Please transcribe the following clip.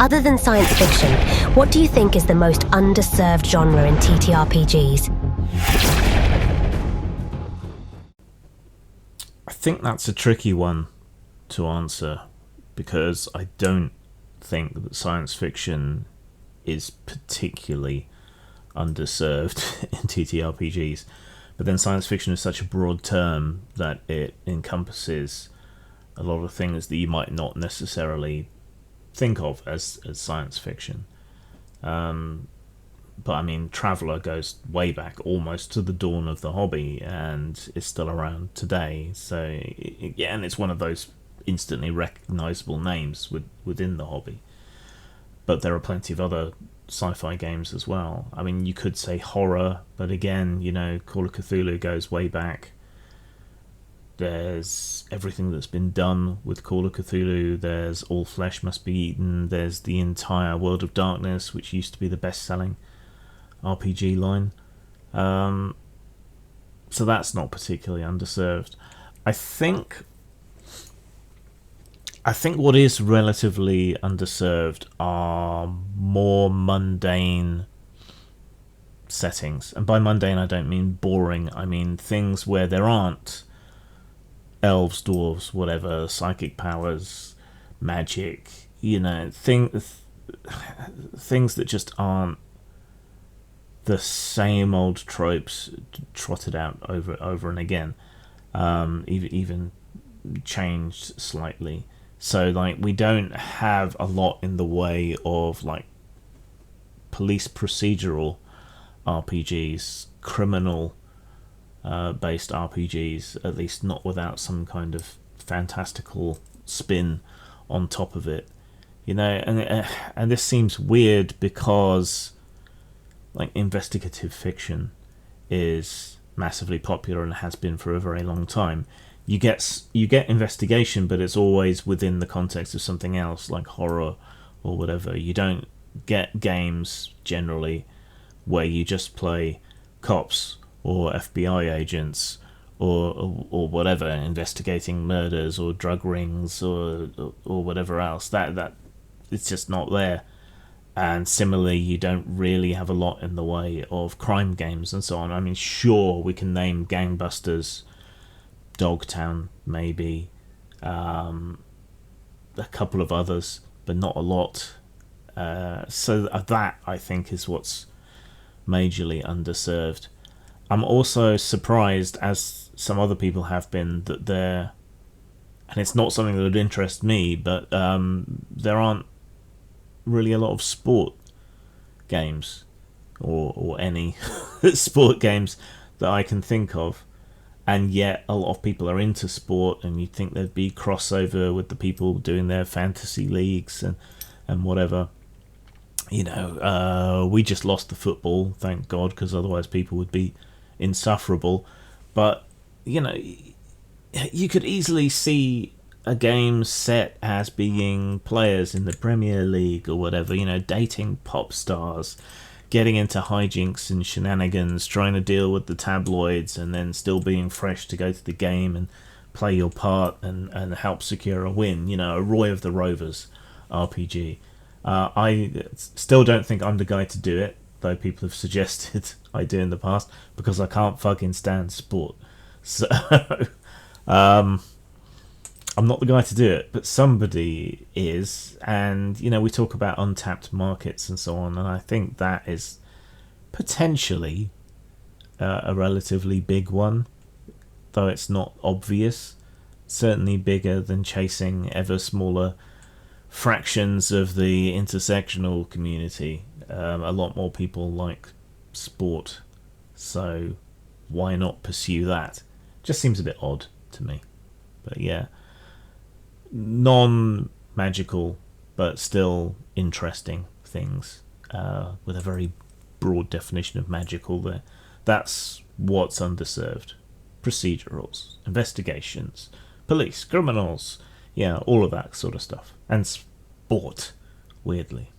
Other than science fiction, what do you think is the most underserved genre in TTRPGs? I think that's a tricky one to answer, because I don't think that science fiction is particularly underserved in TTRPGs. But then science fiction is such a broad term that it encompasses a lot of things that you might not necessarily think of as science fiction. But I mean, Traveller goes way back, almost to the dawn of the hobby, and is still around today. So, yeah, and it's one of those instantly recognisable names within the hobby. But there are plenty of other sci-fi games as well. I mean, you could say horror, but again, you know, Call of Cthulhu goes way back. There's everything that's been done with Call of Cthulhu. There's All Flesh Must Be Eaten. There's the entire World of Darkness, which used to be the best-selling RPG line. So that's not particularly underserved. I think what is relatively underserved are more mundane settings. And by mundane, I don't mean boring. I mean things where there aren't elves, dwarves, whatever, psychic powers, magic, you know, things that just aren't the same old tropes trotted out over and again, even changed slightly. So, like, we don't have a lot in the way of, like, police procedural RPGs, criminal based RPGs, at least not without some kind of fantastical spin on top of it, you know. And this seems weird because, like, investigative fiction is massively popular and has been for a very long time. You get investigation, but it's always within the context of something else, like horror or whatever. You don't get games generally where you just play cops or FBI agents or whatever, investigating murders or drug rings or whatever else. That it's just not there. And similarly, you don't really have a lot in the way of crime games and so on. I mean, sure, we can name Gangbusters, Dogtown, maybe, a couple of others, but not a lot. So that, I think, is what's majorly underserved. I'm also surprised, as some other people have been, that there, and it's not something that would interest me, but there aren't really a lot of sport games or any sport games that I can think of. And yet a lot of people are into sport, and you'd think there'd be crossover with the people doing their fantasy leagues and whatever. You know, we just lost the football, thank God, because otherwise people would be insufferable. But, you know, you could easily see a game set as being players in the Premier League or whatever, you know, dating pop stars, getting into hijinks and shenanigans, trying to deal with the tabloids, and then still being fresh to go to the game and play your part and help secure a win. You know, a Roy of the Rovers RPG. I still don't think I'm the guy to do it, though people have suggested I do in the past, because I can't fucking stand sport. So, I'm not the guy to do it, but somebody is. And, you know, we talk about untapped markets and so on, and I think that is potentially a relatively big one, though it's not obvious. Certainly bigger than chasing ever smaller fractions of the intersectional community. A lot more people like sport, so why not pursue that? Just seems a bit odd to me. But yeah, non-magical but still interesting things, with a very broad definition of magical there. That's what's underserved. Procedurals, investigations, police, criminals, yeah, all of that sort of stuff. And sport, weirdly.